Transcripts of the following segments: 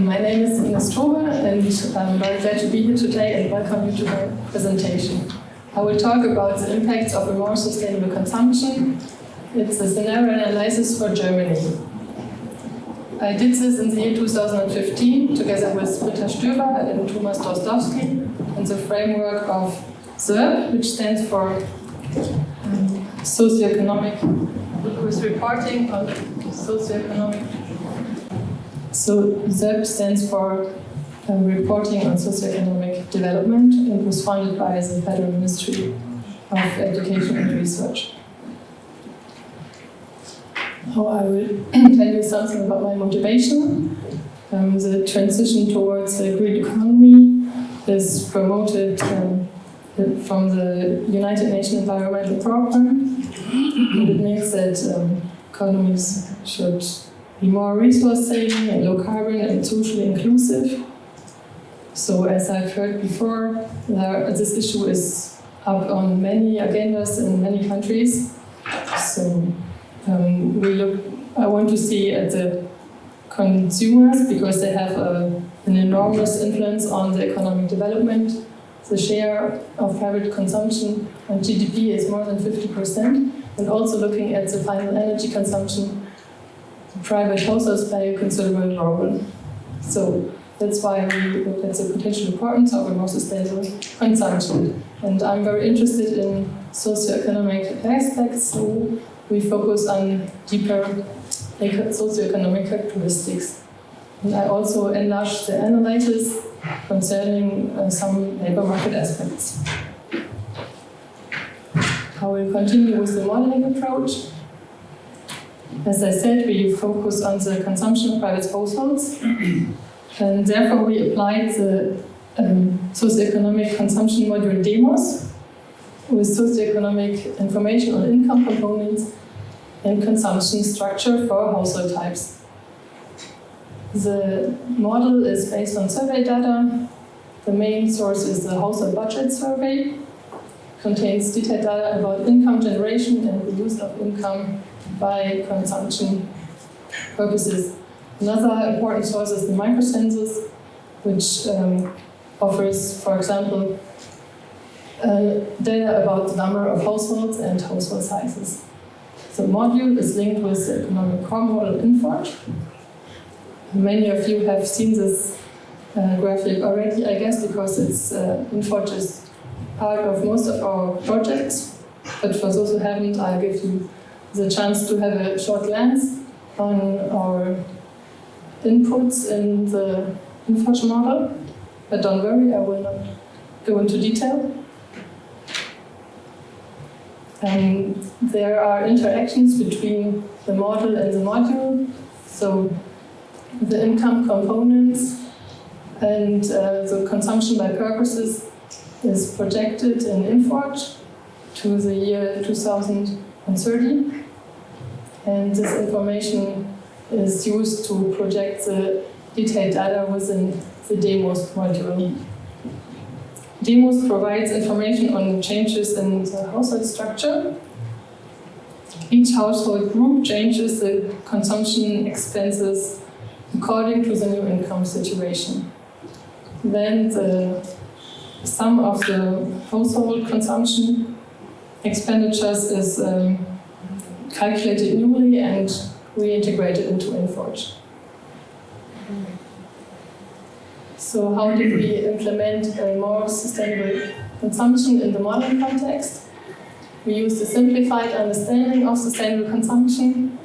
My name is Ines Thobe, and I'm very glad to be here today and welcome you to my presentation. I will talk about the impacts of a more sustainable consumption. It's a scenario analysis for Germany. I did this in the year 2015 together with Britta Stöver and Drosdowski in the framework of Stöver, which stands for socioeconomic, with reporting on socioeconomic. So Stöver stands for reporting on socioeconomic development and was funded by the Federal Ministry of Education and Research. Now I will tell you something about my motivation. The transition towards the green economy is promoted from the United Nations Environmental Programme. It means that economies should be more resource saving and low carbon and socially inclusive. So as I've heard before, this issue is up on many agendas in many countries. So I want to see at the consumers because they have an enormous influence on the economic development. The share of private consumption on GDP is more than 50%, and also looking at the final energy consumption, private households play a considerable role. So that's why we look at the potential importance of a more sustainable consumption. And I'm very interested in socioeconomic aspects, so we focus on deeper socioeconomic characteristics. And I also enlarged the analysis concerning some labor market aspects. I will continue with the modeling approach. As I said, we focus on the consumption of private households, and therefore we applied the socioeconomic consumption module demos with socioeconomic information on income components and consumption structure for household types. The model is based on survey data. The main source is the household budget survey. Contains detailed data about income generation and the use of income by consumption purposes. Another important source is the microcensus, which offers, for example, data about the number of households and household sizes. The module is linked with the economic core model Inforum. Many of you have seen this graphic already, I guess, because it's Inforum is part of most of our projects. But for those who haven't, I'll give you the chance to have a short glance on our inputs in the Inforum model. But don't worry, I will not go into detail. There are interactions between the model and the module. So the income components and the consumption by purposes is projected in Inforum to the year 2030. And this information is used to project the detailed data within the demos module. Demos provides information on changes in the household structure. Each household group changes the consumption expenses according to the new income situation. Then the sum of the household consumption expenditures is calculated newly and reintegrated into Inforum. So how did we implement a more sustainable consumption in the modern context? We used a simplified understanding of sustainable consumption.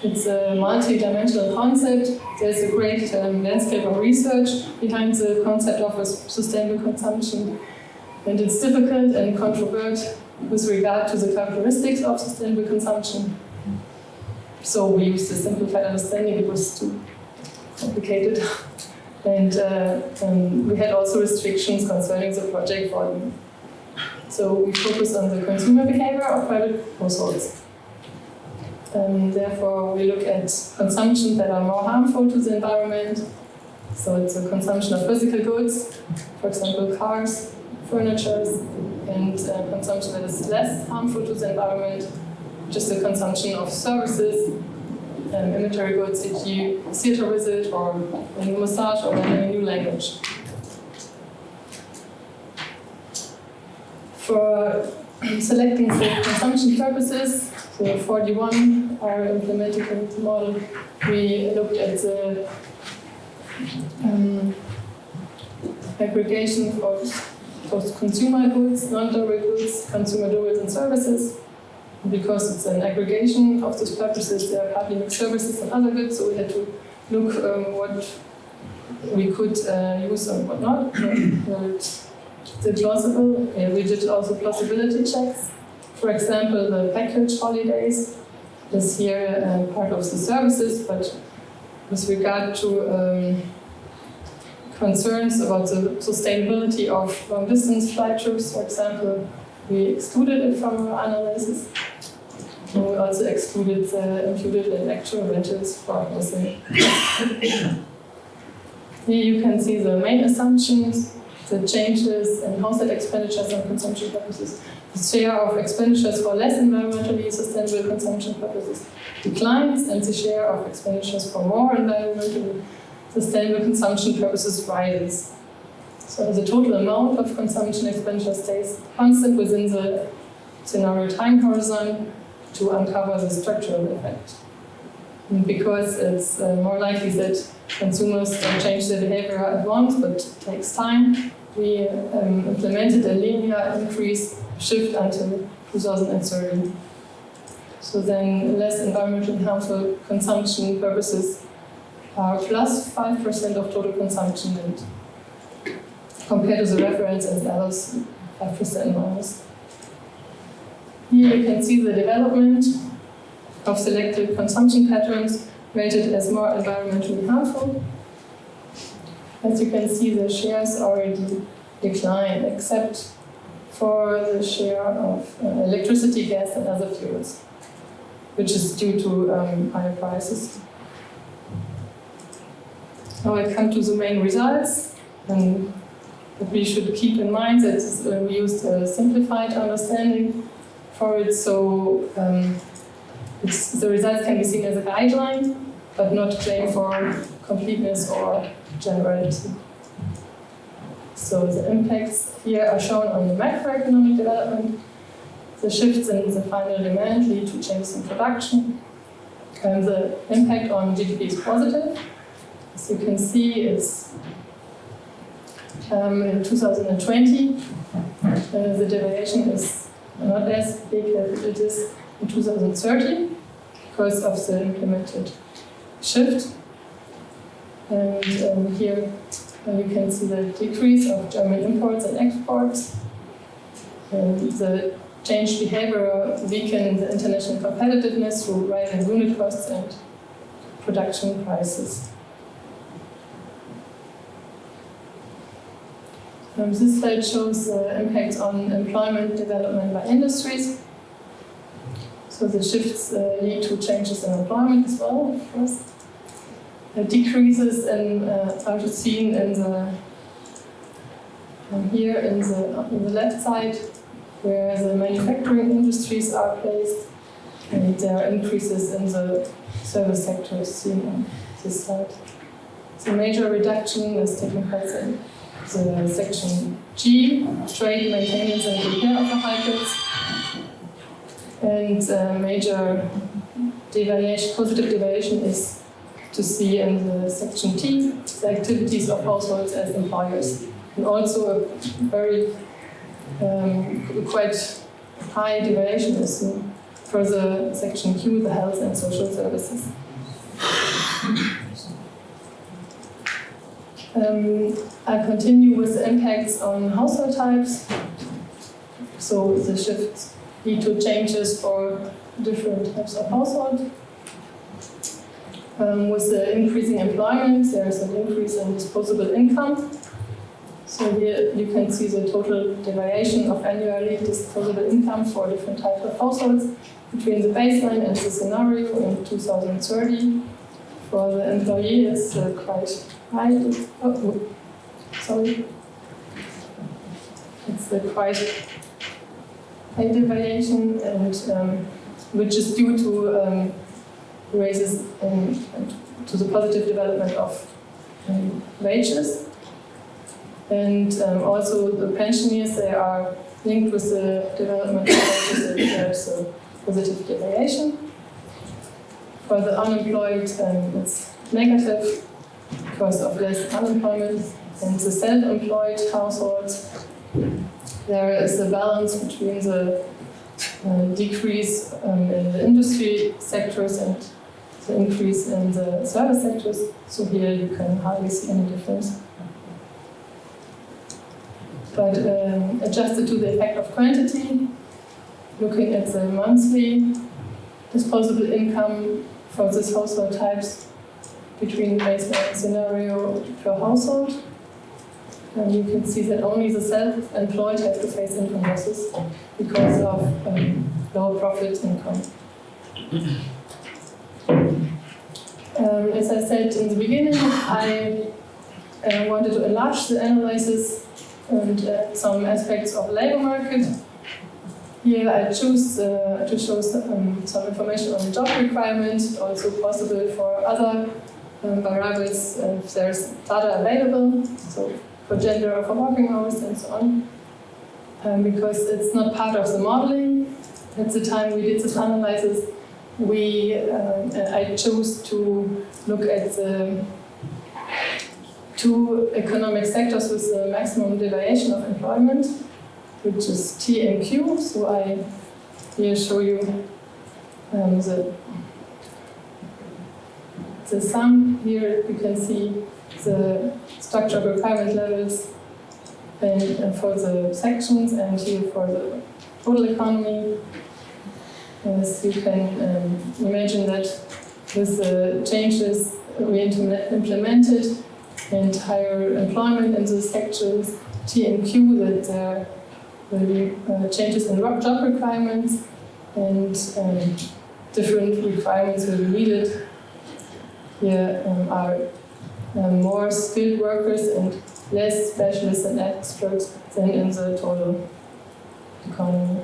It's a multi-dimensional concept. There's a great landscape of research behind the concept of a sustainable consumption. And it's difficult and controversial with regard to the characteristics of sustainable consumption. So we used a simplified understanding. It was too complicated. And we had also restrictions concerning the project volume. So we focus on the consumer behavior of private households. Therefore, we look at consumptions that are more harmful to the environment. So it's a consumption of physical goods, for example, cars, furniture, and consumption that is less harmful to the environment, just the consumption of services imagery goods, e.g. theater visit or a new massage or learning a new language. For selecting for consumption purposes, so 41 are implemented in the model. We looked at the aggregation for both consumer goods, non-durable goods, consumer durables and services. Because it's an aggregation of these purposes, there are partly mixed services and other goods, so we had to look what we could use and what not. Is it plausible? Yeah, we did also plausibility checks. For example, the package holidays is here part of the services, but with regard to concerns about the sustainability of long-distance flight trips, for example, we excluded it from our analysis. And we also excluded the imputed and actual rentals for housing. Here you can see the main assumptions, the changes in household expenditures and consumption purposes. The share of expenditures for less environmentally sustainable consumption purposes declines, and the share of expenditures for more environmentally sustainable consumption purposes rises. So the total amount of consumption expenditure stays constant within the scenario time horizon to uncover the structural effect. And because it's more likely that consumers don't change their behavior at once, but it takes time, we implemented a linear increase shift until 2030. So then less environmentally harmful consumption purposes are plus 5% of total consumption, and compared to the reference and others, 5% minus. Here you can see the development of selected consumption patterns rated as more environmentally harmful. As you can see, the shares already decline, except for the share of electricity, gas, and other fuels, which is due to higher prices. Now I come to the main results. But we should keep in mind that we used a simplified understanding for it, so the results can be seen as a guideline, but not claim for completeness or generality. So the impacts here are shown on the macroeconomic development. The shifts in the final demand lead to changes in production. The impact on GDP is positive. As you can see, it's in 2020, the deviation is not as big as it is in 2030 because of the implemented shift. And here you can see the decrease of German imports and exports. And the changed behavior weakened the international competitiveness through rising unit costs and production prices. This slide shows the impacts on employment development by industries. So the shifts lead to changes in employment as well, of course. Decreases are seen in the here in the left side, where the manufacturing industries are placed, and there are increases in the service sector seen on this slide. The major reduction is taking place in the section G, trade, maintenance and repair of the hybrids. And major deviation, positive deviation is to see in the section T, the activities of households as employers. And also a very quite high deviation is for the section Q, the health and social services. I continue with the impacts on household types. So the shifts lead to changes for different types of household. With the increasing employment, there's an increase in disposable income. So here you can see the total deviation of annually disposable income for different types of households between the baseline and the scenario in 2030. For the employee, it's quite high. It's a quite high deviation, and which is due to raises to the positive development of wages. And also the pensioners, they are linked with the development of wages, there's a positive deviation. For the unemployed, it's negative because of less unemployment. And the self-employed households, there is a balance between the decrease in the industry sectors and the increase in the service sectors. So here you can hardly see any difference. But adjusted to the effect of quantity, looking at the monthly disposable income for this household types between baseline scenario per household, and you can see that only the self-employed have to face income losses because of low profit income. As I said in the beginning, I wanted to enlarge the analysis and some aspects of the labor market. Here I choose to show some information on the job requirement, also possible for other variables if there's data available, so for gender or for working hours and so on. Because it's not part of the modeling. At the time we did this analysis, I chose to look at the two economic sectors with the maximum deviation of employment, which is T and Q. So I here show you the sum. Here you can see the structural requirement levels and for the sections, and here for the total economy. As you can imagine that with the changes we implemented and higher employment in the sectors T and Q, that there will be changes in job requirements and different requirements will be needed. Here are more skilled workers and less specialists and experts than in the total economy.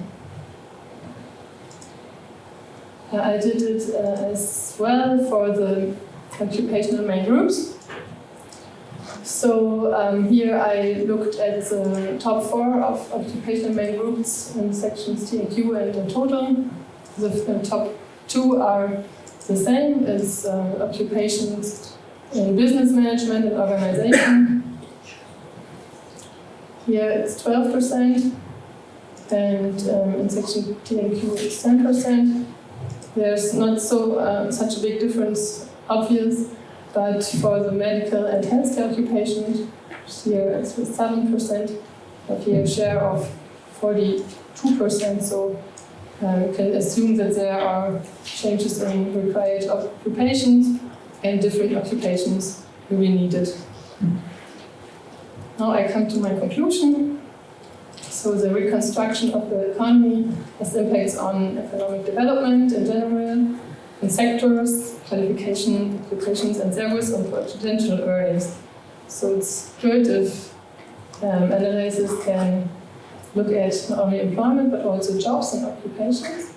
I did it as well for the occupational main groups. So here I looked at the top 4 of occupational main groups in sections T and Q and in total. The top 2 are the same as occupations in business management and organization. Here it's 12%, and in section T and Q it's 10%. There's not such a big difference, obvious, but for the medical and healthcare occupations, here it's 7%, but here a share of 42%, so you can assume that there are changes in required occupations and different occupations will be needed. Now I come to my conclusion. So the reconstruction of the economy has impacts on economic development in general, in sectors, qualification, occupations and service, and potential earnings. So it's good if analysis can look at not only employment but also jobs and occupations,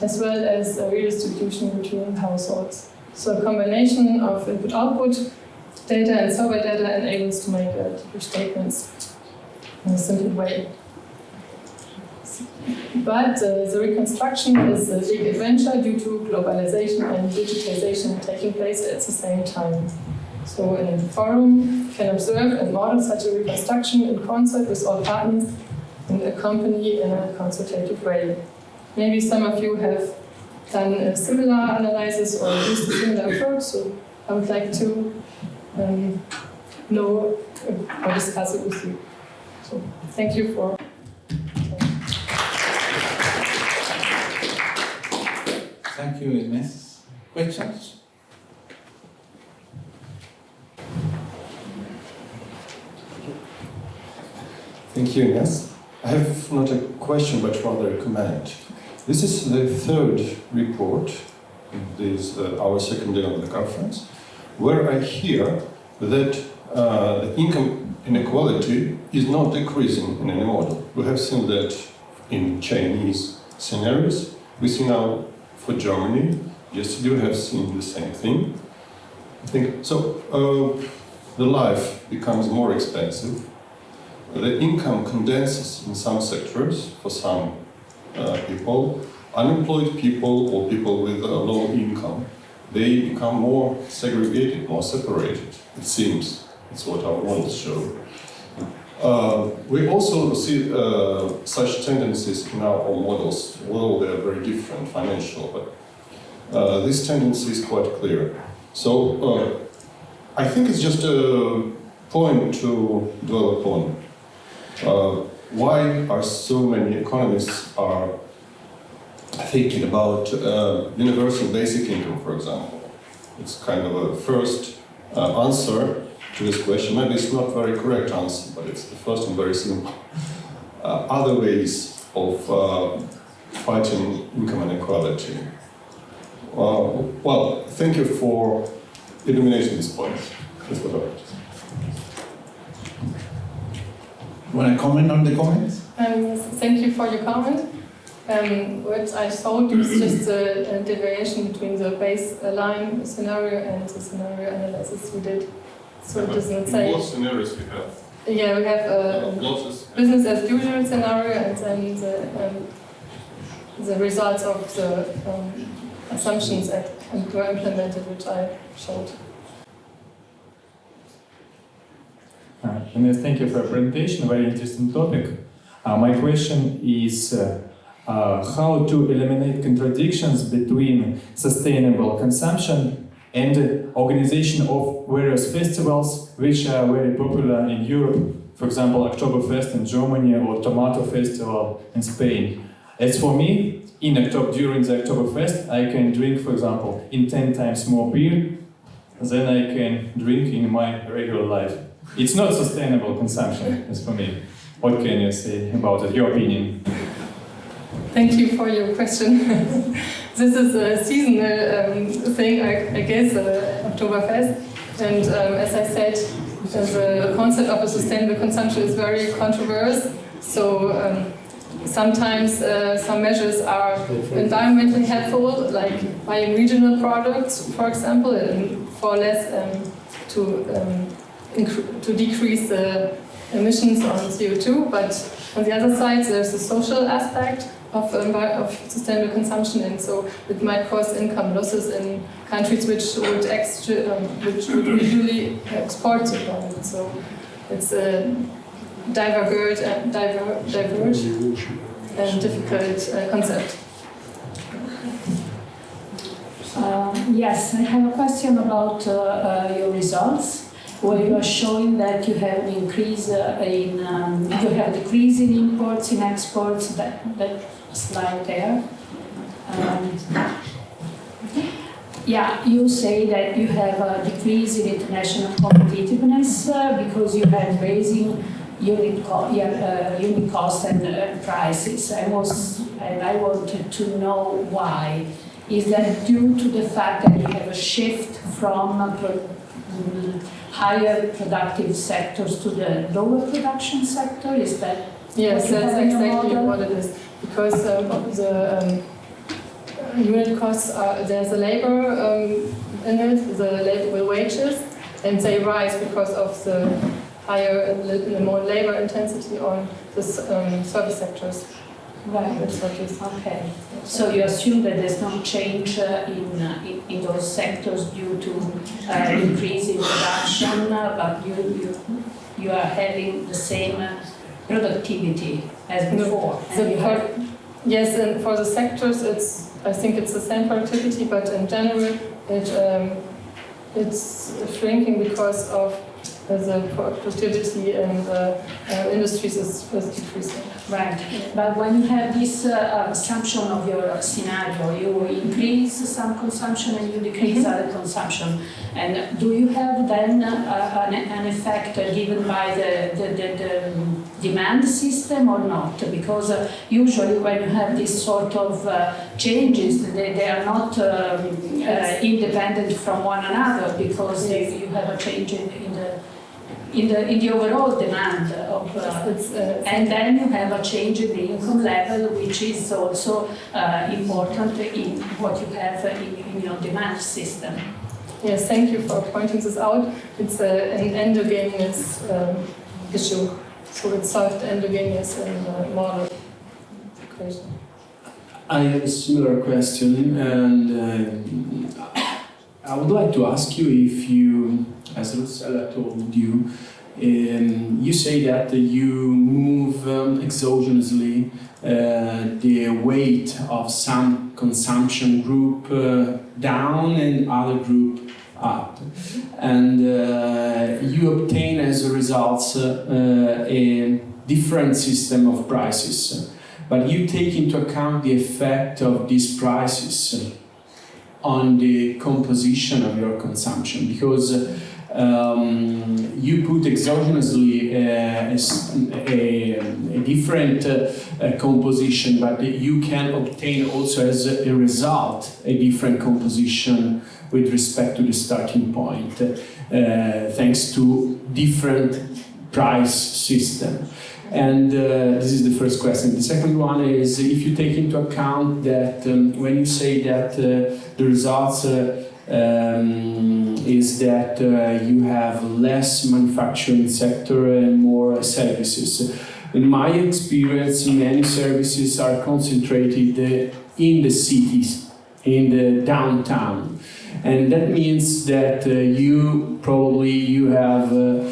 as well as a redistribution between households. So a combination of input-output data and survey data enables to make deeper statements in a simple way. But the reconstruction is a big adventure due to globalization and digitization taking place at the same time. So in Inforum can observe and model such a reconstruction in concert with all partners and accompany in a consultative way. Maybe some of you have done a similar analysis or used a similar approach, so I would like to know or discuss it with you. So thank you for. Thank you, Ines. Questions? Thank you, Ines. I have not a question, but rather a comment. This is the third report, this our second day of the conference, where I hear that the income inequality is not decreasing in any model. We have seen that in Chinese scenarios. We see now for Germany Yes, you have seen the same thing. I think so. The life becomes more expensive. The income condenses in some sectors for some people. Unemployed people or people with a low income, they become more segregated, more separated. It seems. It's what our models show. We also see such tendencies in our own models, although they are very different, financial, but this tendency is quite clear. So I think it's just a point to dwell upon. Why are so many economists are thinking about universal basic income, for example? It's kind of a first answer to this question. Maybe it's not a very correct answer, but it's the first and very simple. Other ways of fighting income inequality. Well, thank you for illuminating this point. That's what I want. Want to comment on the comments? Yes, thank you for your comment. What I thought was just a deviation between the baseline scenario and the scenario analysis we did. So it doesn't say. What scenarios we have? Yeah, we have a business as usual scenario and then the results of the assumptions that were implemented, which I showed. Ines, thank you for your presentation, very interesting topic. My question is how to eliminate contradictions between sustainable consumption and organization of various festivals which are very popular in Europe, for example, Oktoberfest in Germany or Tomato Festival in Spain. As for me, in October, during the Oktoberfest, I can drink, for example, in 10 times more beer than I can drink in my regular life. It's not sustainable consumption, as for me. What can you say about it, your opinion? Thank you for your question. This is a seasonal thing, I guess, Oktoberfest. And as I said, the concept of a sustainable consumption is very controversial. So sometimes some measures are environmentally helpful, like buying regional products, for example, and for less to decrease the emissions on CO2. But on the other side, there's a social aspect of sustainable consumption, and so it might cause income losses in countries which would usually export the product. So it's a diverge and difficult concept. Yes, I have a question about your results, where you are showing that you have an increase you have a decrease in imports, in exports, that slide there. Yeah, you say that you have a decrease in international competitiveness because you have raising unit cost and prices. I wanted to know why. Is that due to the fact that you have a shift from higher productive sectors to the lower production sector? Is that yes, that's exactly what it is. Because the unit costs there's a labor in it, the wages, and they rise because of the higher, the more labor intensity on the service sectors. Right. That's what you say. Okay. So you assume that there's no change in those sectors due to increase in production, but you are having the same productivity as before. Yes, and for the sectors, I think it's the same productivity, but in general, it's shrinking because of the productivity in the industries is decreasing. Right, but when you have this assumption of your scenario, you increase some consumption and you decrease other consumption. And do you have then an effect given by the demand system or not? Because usually when you have this sort of changes, they are not independent from one another, because you have a change in the overall demand of, It's, and then you have a change in the income level, which is also important in what you have in your demand system. yes, thank you for pointing this out. It's an endogenous issue, so it's solved endogenous in the model equation. I have a similar question, and I would like to ask you if you, as Rossella told you, you say that you move exogenously the weight of some consumption group down and other group up, and you obtain as a result a different system of prices. But you take into account the effect of these prices on the composition of your consumption, because you put exogenously a different composition, but you can obtain also as a result a different composition with respect to the starting point, thanks to different price system. And this is the first question. The second one is, if you take into account that when you say that the results is that you have less manufacturing sector and more services. In my experience, many services are concentrated in the cities, in the downtown. And that means that you have a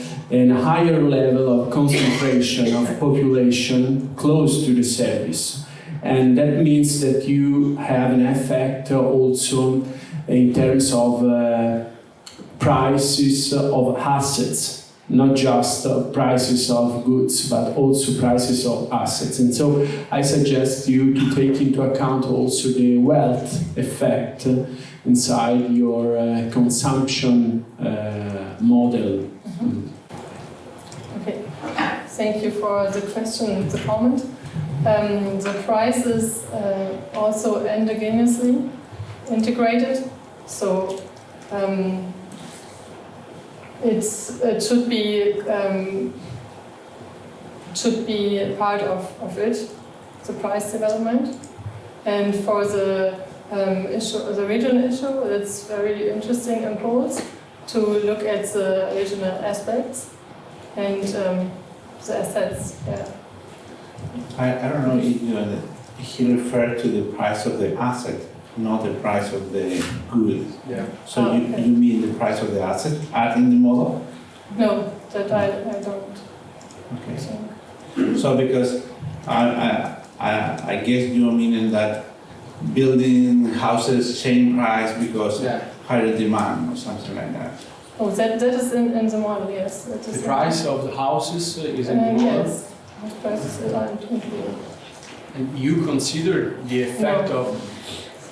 higher level of concentration of population close to the service. And that means that you have an effect also in terms of prices of assets, not just prices of goods, but also prices of assets. And so I suggest you to take into account also the wealth effect inside your consumption model. Mm-hmm. Okay, thank you for the question and the comment. The prices also endogenously integrated, so it should be a part of it, the price development. And for the issue, the regional issue, it's very interesting impulse to look at the regional aspects and the assets. Yeah. I don't know if he referred to the price of the asset, not the price of the good. Yeah. So okay. you mean the price of the asset are in the model? No, that I don't. Okay. think. So because I guess you're meaning that building houses same price because higher demand or something like that. Oh, that is in the model, yes. That is The price of the houses is in the model. Yes, the prices are included. And you consider the effect No. of...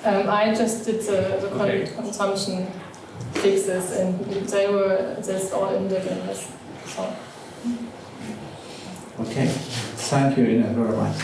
I just did the Okay. consumption fixes, and that's all indigenous. So. Okay. Thank you, Ines, very much.